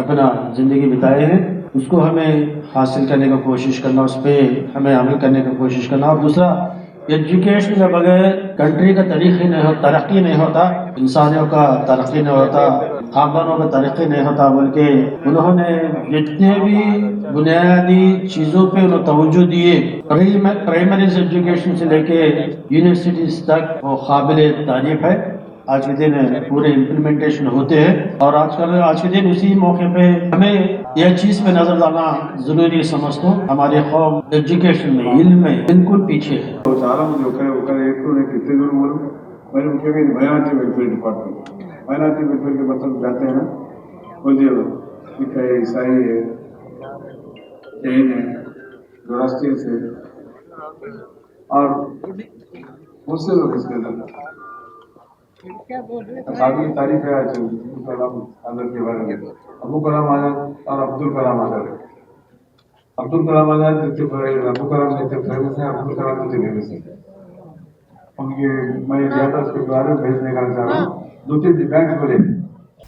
अपना जिंदगी बिताए हैं, उसको हमें हासिल करने का कोशिश करना, उस पर हमें अमल करने का कोशिश करना। और दूसरा, एजुकेशन के बगैर कंट्री का तरक्की नहीं होता, इंसानियों का तरक्की नहीं होता, खानदानों का तरक्की नहीं होता। बोल के उन्होंने जितने भी बुनियादी चीज़ों पे उन्होंने तवज्जो दिए, प्राइमरी एजुकेशन से लेके यूनिवर्सिटीज तक, वो काबिल तारीफ है। आज के दिन पूरे इम्प्लीमेंटेशन होते हैं और आज के दिन उसी मौके पे हमें यह चीज पे नजर डालना जरूरी समझता हूँ। हमारे कौम एजुकेशन में, इल्म में बिल्कुल पीछे है। చాలా మంది ఒక कितने दूर बोलूं, मैंने मुख्य minority welfare department, minority welfare के मतलब जाते हैं ना, बोलिए सिख है, ईसाई है, जैन है, जोरास्ट्रियन है, और मुझसे लोग इसके अंदर काबिल तारीफ है आज अब्दुल कलाम आजाद के बारे में। अबू कलाम आजाद और अब्दुल कलाम आजाद। अब्दुल कलाम आजाद जितने अबू कलाम जितने फेमस है, अब्दुल कलाम जितने फेमस है। उनके मैं ज्यादा उसके बारे में भेजने का चाह रहा हूँ। 2-3 डिबेट्स बोले।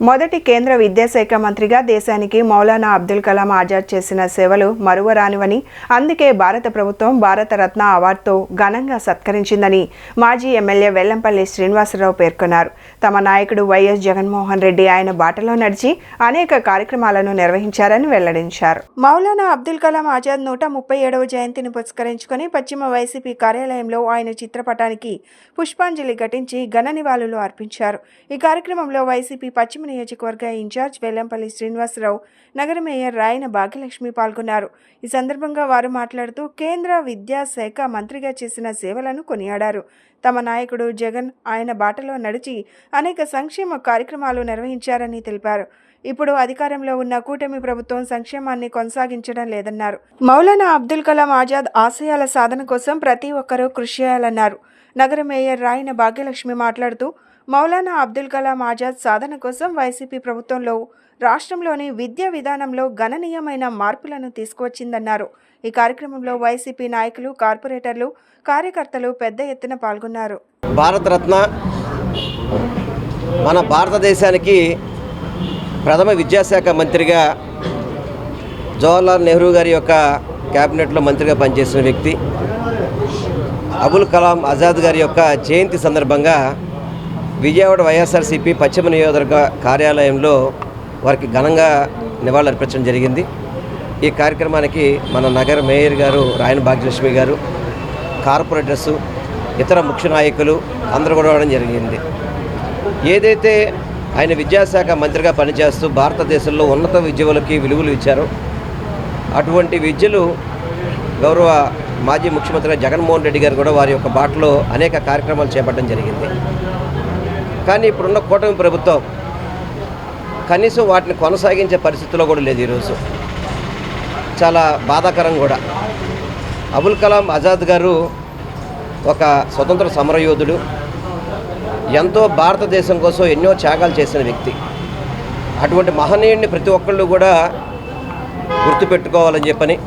మొదటి కేంద్ర విద్యాశాఖ మంత్రిగా దేశానికి మౌలానా అబ్దుల్ కలాం ఆజాద్ చేసిన సేవలు మరువరానివని, అందుకే భారత ప్రభుత్వం భారతరత్న అవార్డుతో ఘనంగా సత్కరించిందని మాజీ ఎమ్మెల్యే వెల్లంపల్లి శ్రీనివాసరావు పేర్కొన్నారు. తమ నాయకుడు వైఎస్ జగన్మోహన్ రెడ్డి ఆయన బాటలో నడిచి అనేక కార్యక్రమాలను నిర్వహించారని వెల్లడించారు. మౌలానా అబ్దుల్ కలాం ఆజాద్ 137వ జయంతిని పురస్కరించుకుని పశ్చిమ వైసీపీ కార్యాలయంలో ఆయన చిత్రపటానికి పుష్పాంజలి ఘటించి ఘన నివాళులు అర్పించారు. ఈ కార్యక్రమంలో వైసీపీ పశ్చిమ నియోజకవర్గ ఇన్ఛార్జ్ వెల్లంపల్లి శ్రీనివాసరావు, నగర మేయర్ రాయన భాగ్యలక్ష్మి పాల్గొన్నారు. ఈ సందర్భంగా వారు మాట్లాడుతూ కేంద్ర విద్యాశాఖ మంత్రిగా చేసిన సేవలను కొనియాడారు. తమ నాయకుడు జగన్ ఆయన బాటలో నడిచి అనేక సంక్షేమ కార్యక్రమాలు నిర్వహించారని తెలిపారు. ఇప్పుడు అధికారంలో ఉన్న కూటమి ప్రభుత్వం సంక్షేమాన్ని కొనసాగించడం లేదన్నారు. మౌలానా అబ్దుల్ కలాం ఆజాద్ ఆశయాల సాధన కోసం ప్రతి ఒక్కరూ కృషి చేయాలన్నారు. నగర మేయర్ రాయన భాగ్యలక్ష్మి మాట్లాడుతూ మౌలానా అబ్దుల్ కలాం ఆజాద్ సాధన కోసం వైసీపీ ప్రభుత్వంలో రాష్ట్రంలోని విద్యా విధానంలో గణనీయమైన మార్పులను తీసుకువచ్చిందన్నారు. ఈ కార్యక్రమంలో వైసీపీ నాయకులు, కార్పొరేటర్లు, కార్యకర్తలు పెద్ద ఎత్తున పాల్గొన్నారు. భారతరత్న మన భారతదేశానికి ప్రథమ విద్యాశాఖ మంత్రిగా జవహర్లాల్ నెహ్రూ గారి యొక్క క్యాబినెట్లో మంత్రిగా పనిచేసిన వ్యక్తి అబుల్ కలాం ఆజాద్ గారి యొక్క జయంతి సందర్భంగా విజయవాడ వైఎస్ఆర్సీపీ పశ్చిమ నియోజకవర్గ కార్యాలయంలో వారికి ఘనంగా నివాళులర్పించడం జరిగింది. ఈ కార్యక్రమానికి మన నగర మేయర్ గారు రాయన భాగ్యలక్ష్మి గారు, కార్పొరేటర్సు, ఇతర ముఖ్య నాయకులు అందరూ కూడా రావడం జరిగింది. ఏదైతే ఆయన విద్యాశాఖ మంత్రిగా పనిచేస్తూ భారతదేశంలో ఉన్నత విద్యలకి విలువలు ఇచ్చారో అటువంటి విద్యలు గౌరవ మాజీ ముఖ్యమంత్రి జగన్మోహన్ రెడ్డి గారు కూడా వారి యొక్క బాటలో అనేక కార్యక్రమాలు చేపట్టడం జరిగింది. కానీ ఇప్పుడున్న కూటమి ప్రభుత్వం కనీసం వాటిని కొనసాగించే పరిస్థితిలో కూడా లేదు. ఈరోజు చాలా బాధాకరం కూడా. అబుల్ కలాం ఆజాద్ గారు ఒక స్వతంత్ర సమరయోధుడు, ఎంతో భారతదేశం కోసం ఎన్నో త్యాగాలు చేసిన వ్యక్తి. అటువంటి మహనీయుడిని ప్రతి ఒక్కళ్ళు కూడా గుర్తుపెట్టుకోవాలని చెప్పని,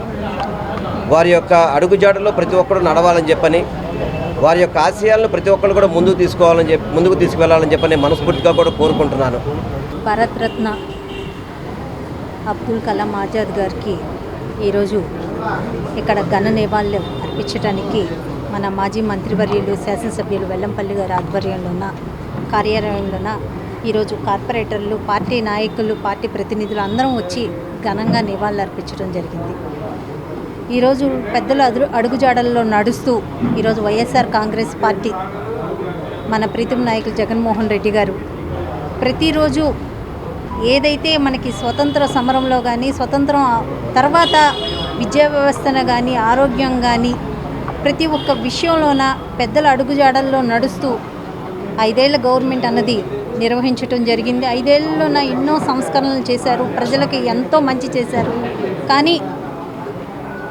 వారి యొక్క అడుగుజాడలో ప్రతి ఒక్కరు నడవాలని చెప్పని, వారి యొక్క ఆశయాలను ప్రతి ఒక్కరు కూడా ముందుకు తీసుకువెళ్ళాలని చెప్పని మనస్ఫూర్తిగా కూడా కోరుకుంటున్నాను. భారతరత్న అబ్దుల్ కలాం ఆజాద్ గారికి ఈరోజు ఇక్కడ ఘన నివాళులు అర్పించడానికి మన మాజీ మంత్రివర్యులు, శాసనసభ్యులు వెల్లంపల్లి గారి ఆధ్వర్యంలోన కార్యాలయంలోన ఈరోజు కార్పొరేటర్లు, పార్టీ నాయకులు, పార్టీ ప్రతినిధులు అందరం వచ్చి ఘనంగా నివాళులు అర్పించడం జరిగింది. ఈరోజు పెద్దల అడుగుజాడల్లో నడుస్తూ ఈరోజు వైఎస్ఆర్ కాంగ్రెస్ పార్టీ మన ప్రీతం నాయకులు జగన్మోహన్ రెడ్డి గారు ప్రతిరోజు ఏదైతే మనకి స్వతంత్ర సమరంలో కానీ, స్వతంత్రం తర్వాత విద్యా వ్యవస్థను కానీ, ఆరోగ్యం కానీ ప్రతి ఒక్క విషయంలోన పెద్దల అడుగుజాడల్లో నడుస్తూ 5 ఏళ్ల గవర్నమెంట్ అన్నది నిర్వహించడం జరిగింది. 5 ఏళ్లలోన ఎన్నో సంస్కరణలు చేశారు, ప్రజలకి ఎంతో మంచి చేశారు. కానీ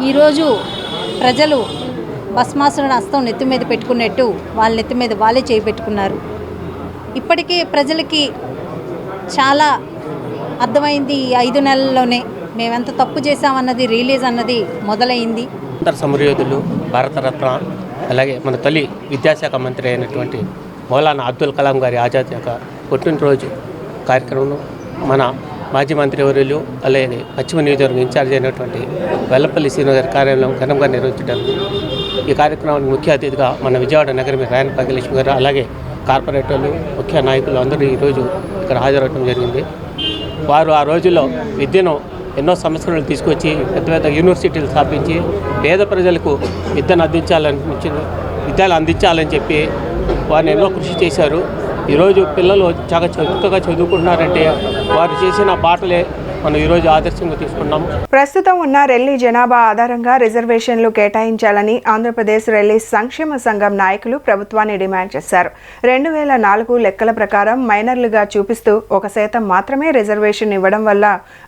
ఈరోజు ప్రజలు భస్మాసురుని హస్తం నెత్తి మీద పెట్టుకున్నట్టు వాళ్ళ నెత్తి మీద వాళ్ళే చేపెట్టుకున్నారు. ఇప్పటికే ప్రజలకి చాలా అర్థమైంది. ఈ 5 నెలల్లోనే మేమెంత తప్పు చేశామన్నది రిలీజ్ అన్నది మొదలైంది. సమరయోధులు, భారతరత్న, అలాగే మన తొలి విద్యాశాఖ మంత్రి అయినటువంటి మౌలానా అబ్దుల్ కలాం గారి ఆజాద్ యొక్క పుట్టినరోజు కార్యక్రమంలో మన మాజీ మంత్రివర్యులు, అలాగే పశ్చిమ నియోజకవర్గం ఇన్ఛార్జ్ అయినటువంటి వెల్లంపల్లి శ్రీనివాస గారి కార్యాలయం ఘనంగా నిర్వహించడం. ఈ కార్యక్రమానికి ముఖ్య అతిథిగా మన విజయవాడ నగరం రాయన భాగ్యలక్ష్మి గారు, అలాగే కార్పొరేటర్లు, ముఖ్య నాయకులు అందరూ ఈరోజు ఇక్కడ హాజరవడం జరిగింది. వారు ఆ రోజుల్లో విద్యను ఎన్నో సంస్కరణలు తీసుకొచ్చి పెద్ద పెద్ద యూనివర్సిటీలు స్థాపించి పేద ప్రజలకు విద్యలు అందించాలని చెప్పి వారిని ఎన్నో కృషి చేశారు. ఈరోజు పిల్లలు చాలా చక్కగా చదువుకుంటున్నారంటే వారు చేసిన బాటలే మనం ఈరోజు ఆదర్శంగా తీసుకున్నాము. ప్రస్తుతం ఉన్న రెల్లి జనాభా ఆధారంగా రిజర్వేషన్లు కేటాయించాలని ఆంధ్రప్రదేశ్ రెల్లి సంక్షేమ సంఘం నాయకులు ప్రభుత్వాన్ని డిమాండ్ చేశారు. 2004 లెక్కల ప్రకారం మైనర్లుగా చూపిస్తూ 1% మాత్రమే రిజర్వేషన్ ఇవ్వడం వల్ల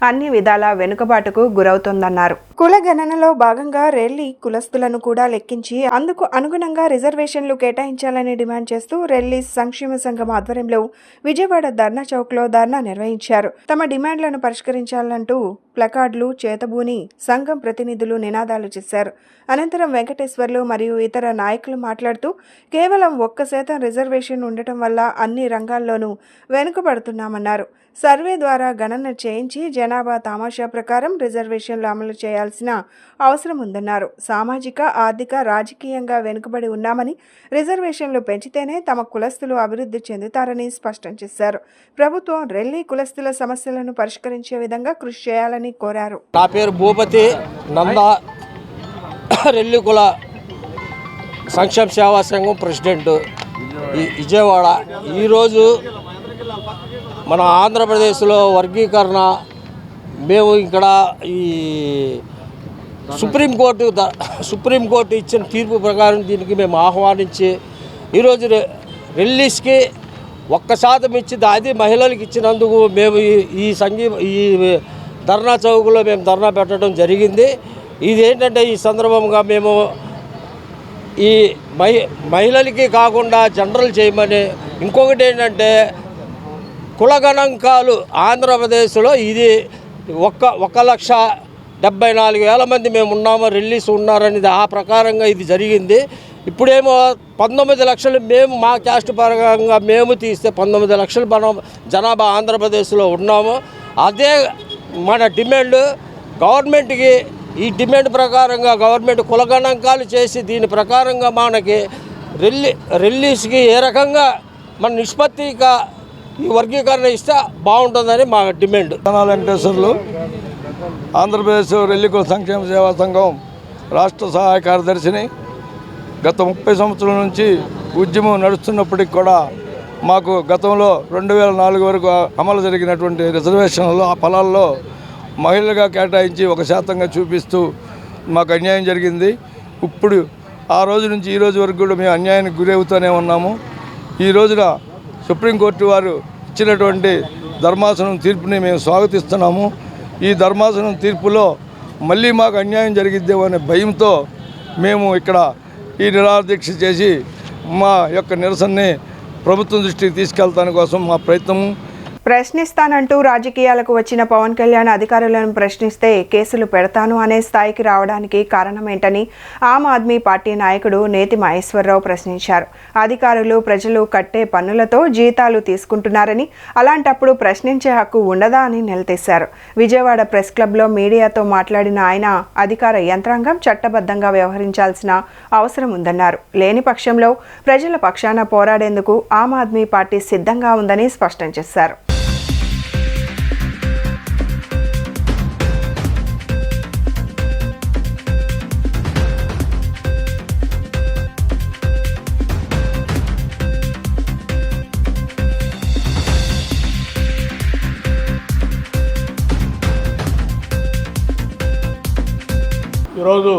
అన్ని విధాల వెనుకబాటుకు గురవుతోందన్నారు. కుల గణనలో భాగంగా రెల్లి కులస్తులను కూడా లెక్కించి అందుకు అనుగుణంగా రిజర్వేషన్లు కేటాయించాలని డిమాండ్ చేస్తూ రెల్లి సంక్షేమ సంఘం ఆధ్వర్యంలో విజయవాడ ధర్నా చౌక్లో ధర్నా నిర్వహించారు. తమ డిమాండ్లను పరిష్కరించాలంటూ ప్లకార్డులు చేతబూని సంఘం ప్రతినిధులు నినాదాలు చేశారు. అనంతరం వెంకటేశ్వర్లు మరియు ఇతర నాయకులు మాట్లాడుతూ కేవలం 1% రిజర్వేషన్ ఉండటం వల్ల అన్ని రంగాల్లోనూ వెనుకబడుతున్నామన్నారు. సర్వే ద్వారా గణన చేయించి జనాభా తమాషా ప్రకారం రిజర్వేషన్లు అమలు చేయాల్సిన అవసరం ఉందన్నారు. సామాజిక, ఆర్థిక, రాజకీయంగా వెనుకబడి ఉన్నామని, రిజర్వేషన్లు పెంచితేనే తమ కులస్తులు అభివృద్ధి చెందుతారని స్పష్టం చేశారు. ప్రభుత్వం రెల్లి కులస్తుల సమస్యలను పరిష్కరించే విధంగా కృషి చేయాలని కోరారు. నా పేరు భూపతి నంద, రెల్లి కుల సంక్షేమ సేవా సంఘం ప్రెసిడెంట్ విజయవాడ. ఈరోజు మన ఆంధ్రప్రదేశ్లో వర్గీకరణ మేము ఇక్కడ ఈ సుప్రీంకోర్టు ఇచ్చిన తీర్పు ప్రకారం దీనికి మేము ఆహ్వానించి ఈరోజు రెల్లీస్కి 1% ఇచ్చి అది మహిళలకు ఇచ్చినందుకు మేము ఈ ధర్నా చౌకలో మేము ధర్నా పెట్టడం జరిగింది. ఇదేంటంటే ఈ సందర్భంగా మేము ఈ మహిళలకి కాకుండా జనరల్ చేయమని, ఇంకొకటి ఏంటంటే కుల గణాంకాలు ఆంధ్రప్రదేశ్లో ఇది 1,74,000 మంది మేము ఉన్నాము, రిలీజ్ ఉన్నారనేది ఆ ప్రకారంగా ఇది జరిగింది. ఇప్పుడేమో 19 లక్షలు మేము మా క్యాస్ట్ పరంగా మేము తీస్తే 19 లక్షలు మనం జనాభా ఆంధ్రప్రదేశ్లో ఉన్నాము. అదే మన డిమాండ్ గవర్నమెంట్కి. ఈ డిమాండ్ ప్రకారంగా గవర్నమెంట్ కుల గణాంకాలు చేసి దీని ప్రకారంగా మనకి రిలీజ్కి ఏ రకంగా మన నిష్పత్తిగా ఈ వర్గీకరణ ఇస్తే బాగుంటుందని మా డిమాండ్. వెంకటేశ్వర్లు, ఆంధ్రప్రదేశ్ రెల్లి కుల సంక్షేమ సేవా సంఘం రాష్ట్ర సహాయ కార్యదర్శిని. గత 30 సంవత్సరాల నుంచి ఉద్యమం నడుస్తున్నప్పటికి కూడా మాకు గతంలో 2004 వరకు అమలు జరిగినటువంటి రిజర్వేషన్లో ఆ ఫలాల్లో మహిళలుగా కేటాయించి 1% చూపిస్తూ మాకు అన్యాయం జరిగింది. ఇప్పుడు ఆ రోజు నుంచి ఈ రోజు వరకు కూడా మేము అన్యాయానికి గురవుతూనే ఉన్నాము. ఈ రోజున సుప్రీంకోర్టు వారు ఇచ్చినటువంటి ధర్మాసనం తీర్పుని మేము స్వాగతిస్తున్నాము. ఈ ధర్మాసనం తీర్పులో మళ్ళీ మాకు అన్యాయం జరిగిద్దేమో అనే భయంతో మేము ఇక్కడ ఈ నిరాదీక్ష చేసి మా యొక్క నిరసనని ప్రభుత్వం దృష్టికి తీసుకెళ్తాని కోసం మా ప్రయత్నము. ప్రశ్నిస్తానంటూ రాజకీయాలకు వచ్చిన పవన్ కళ్యాణ్ అధికారులను ప్రశ్నిస్తే కేసులు పెడతాను అనే స్థాయికి రావడానికి కారణమేంటని ఆమ్ ఆద్మీ పార్టీ నాయకుడు నేతి మహేశ్వరరావు ప్రశ్నించారు. అధికారులు ప్రజలు కట్టే పన్నులతో జీతాలు తీసుకుంటున్నారని, అలాంటప్పుడు ప్రశ్నించే హక్కు ఉండదా అని నిలదీశారు. విజయవాడ ప్రెస్ క్లబ్లో మీడియాతో మాట్లాడిన ఆయన అధికార యంత్రాంగం చట్టబద్ధంగా వ్యవహరించాల్సిన అవసరం ఉందన్నారు. లేని పక్షంలో ప్రజల పక్షాన పోరాడేందుకు ఆమ్ ఆద్మీ పార్టీ సిద్ధంగా ఉందని స్పష్టం చేశారు. ఈరోజు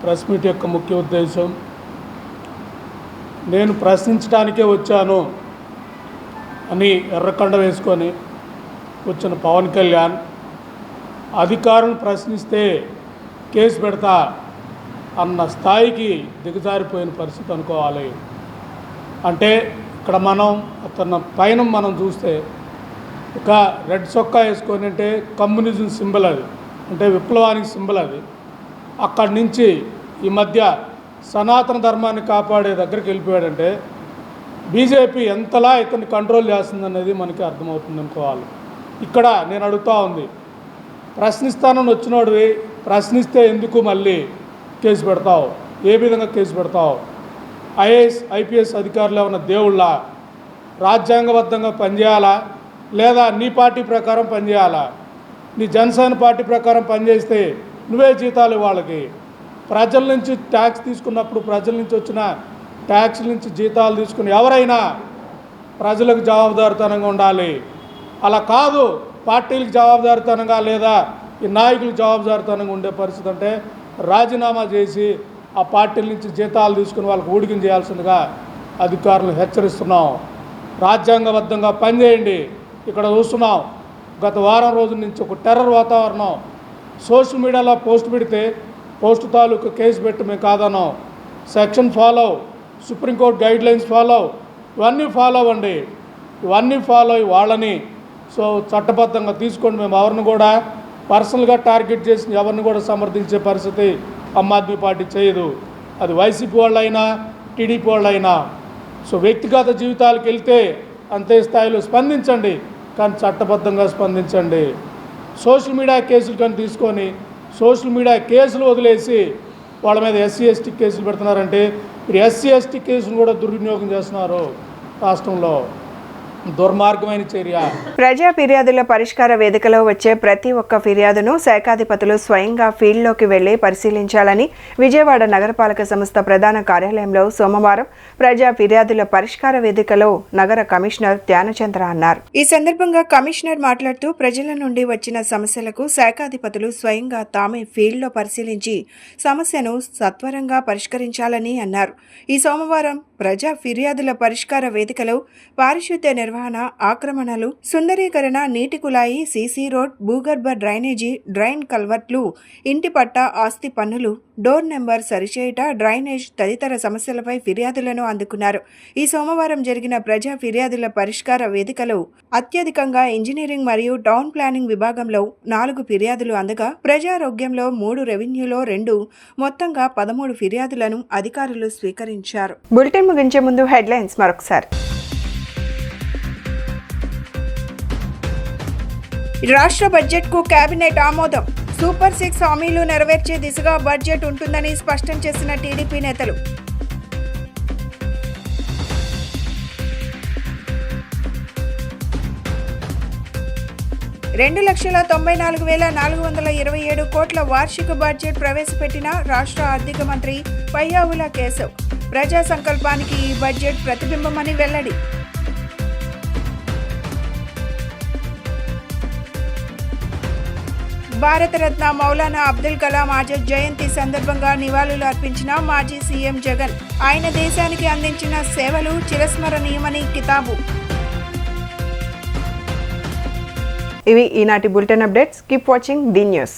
ప్రెస్ మీట్ యొక్క ముఖ్య ఉద్దేశం, నేను ప్రశ్నించడానికే వచ్చాను అని ఎర్రకండ వేసుకొని వచ్చిన పవన్ కళ్యాణ్ అధికారులను ప్రశ్నిస్తే కేసు పెడతా అన్న స్థాయికి దిగజారిపోయిన పరిస్థితి అనుకోవాలి. అంటే ఇక్కడ అతని పైన మనం చూస్తే ఒక రెడ్ చొక్కా వేసుకొని, అంటే కమ్యూనిజం సింబల్ అది, అంటే విప్లవానికి సింబల్ అది. అక్కడి నుంచి ఈ మధ్య సనాతన ధర్మాన్ని కాపాడే దగ్గరికి వెళ్ళిపోయాడంటే బీజేపీ ఎంతలా ఇతన్ని కంట్రోల్ చేస్తుందనేది మనకి అర్థమవుతుంది అనుకోవాలి. ఇక్కడ నేను అడుగుతూ ఉంది, ప్రశ్నిస్తానని వచ్చినోడివి ప్రశ్నిస్తే ఎందుకు మళ్ళీ కేసు పెడతావు? ఏ విధంగా కేసు పెడతావు? ఐఏఎస్ ఐపీఎస్ అధికారులు ఏమన్నా దేవుళ్ళ? రాజ్యాంగబద్ధంగా పనిచేయాలా లేదా నీ పార్టీ ప్రకారం పనిచేయాలా? నీ జనసేన పార్టీ ప్రకారం పనిచేస్తే నువ్వే జీతాలు వాళ్ళకి. ప్రజల నుంచి ట్యాక్స్ తీసుకున్నప్పుడు ప్రజల నుంచి వచ్చిన ట్యాక్స్ నుంచి జీతాలు తీసుకుని ఎవరైనా ప్రజలకు జవాబుదారితనంగా ఉండాలి. అలా కాదు పార్టీలకు జవాబుదారితనంగా లేదా ఈ నాయకులకు జవాబుదారితనంగా ఉండే పరిస్థితి అంటే రాజీనామా చేసి ఆ పార్టీల నుంచి జీతాలు తీసుకుని వాళ్ళకి ఊడికం చేయాల్సిందిగా అధికారులను హెచ్చరిస్తున్నాం. రాజ్యాంగబద్ధంగా పనిచేయండి. ఇక్కడ చూస్తున్నాం గత వారం రోజుల నుంచి ఒక టెర్రర్ వాతావరణం. సోషల్ మీడియాలో పోస్ట్ పెడితే పోస్ట్ తాలూకు కేసు పెట్టి మేము కాదన్నాం. Section follow, supreme court guidelines follow, ఇవన్నీ ఫాలో అవ్వండి. ఇవన్నీ ఫాలో అయ్యి వాళ్ళని చట్టబద్ధంగా తీసుకోండి. మేము ఎవరిని కూడా పర్సనల్గా టార్గెట్ చేసి ఎవరిని కూడా సమర్థించే పరిస్థితి ఆమ్ ఆద్మీ పార్టీ చేయదు. అది వైసీపీ వాళ్ళైనా టీడీపీ వాళ్ళైనా. వ్యక్తిగత జీవితాలకు వెళ్తే అంతే స్థాయిలో స్పందించండి, కానీ చట్టబద్ధంగా స్పందించండి. సోషల్ మీడియా కేసులు కానీ తీసుకొని సోషల్ మీడియా కేసులు వదిలేసి వాళ్ళ మీద ఎస్సీ ఎస్టీ కేసులు పెడుతున్నారంటే మీరు ఎస్సీ ఎస్టీ కేసులు కూడా దుర్వినియోగం చేస్తున్నారు. రాష్ట్రంలో దుర్మార్గమైన చర్య. ప్రజా ఫిర్యాదుల పరిష్కార వేదికలో వచ్చే ప్రతి ఒక్క ఫిర్యాదును శాఖాధిపతులు స్వయంగా ఫీల్డ్లోకి వెళ్లి పరిశీలించాలని విజయవాడ నగరపాలక సంస్థ ప్రధాన కార్యాలయంలో సోమవారం ప్రజా ఫిర్యాదుల పరిష్కార వేదికలో నగర కమిషనర్ ధ్యానచంద్ర అన్నారు. ఈ సందర్భంగా కమిషనర్ మాట్లాడుతూ ప్రజల నుండి వచ్చిన సమస్యలకు శాఖాధిపతులు స్వయంగా తామే ఫీల్డ్లో పరిశీలించి సమస్యను సత్వరంగా పరిష్కరించాలని అన్నారు. ఈ సోమవారం ప్రజా ఫిర్యాదుల పరిష్కార వేదికలో పారిశుద్ధ్య నిర్వహణ, ఆక్రమణలు, సుందరీకరణ, నీటి కుళాయి, సీసీ రోడ్, భూగర్భ డ్రైనేజీ, డ్రైన్ కల్వర్ట్లు, ఇంటి పట్టా, ఆస్తి పన్నులు, డోర్ నెంబర్ సరిచేయుట, డ్రైనేజ్ తదితర సమస్యలపై ఫిర్యాదులను అందుకున్నారు. ఈ సోమవారం జరిగిన ప్రజా ఫిర్యాదుల పరిష్కార వేదికలో అత్యధికంగా ఇంజనీరింగ్ మరియు టౌన్ ప్లానింగ్ విభాగంలో 4 ఫిర్యాదులు అందగా ప్రజారోగ్యంలో 3, రెవెన్యూలో 2 మొత్తంగా 13 ఫిర్యాదులను అధికారులు స్వీకరించారు. బులెటిన్ ముగించే ముందు హెడ్లైన్స్ మరొకసారి. రాష్ట్ర బడ్జెట్కు కేబినెట్ ఆమోదం. సూపర్ 6 హామీలు నెరవేర్చే దిశగా బడ్జెట్ ఉంటుందని స్పష్టం చేసిన టీడీపీ నేతలు. $2,94,427 కోట్ల వార్షిక బడ్జెట్ ప్రవేశపెట్టిన రాష్ట్ర ఆర్థిక మంత్రి పయ్యావుల కేశవ్. ప్రజా సంకల్పానికి ఈ బడ్జెట్ ప్రతిబింబమని వెల్లడి. భారతరత్న మౌలానా అబ్దుల్ కలాం ఆజాద్ జయంతి సందర్భంగా నివాళులు అర్పించిన మాజీ సీఎం జగన్. ఆయన దేశానికి అందించిన సేవలు చిరస్మరణీయమని కితాబు. ఇవి ఈనాటి bulletin updates. Keep watching the news.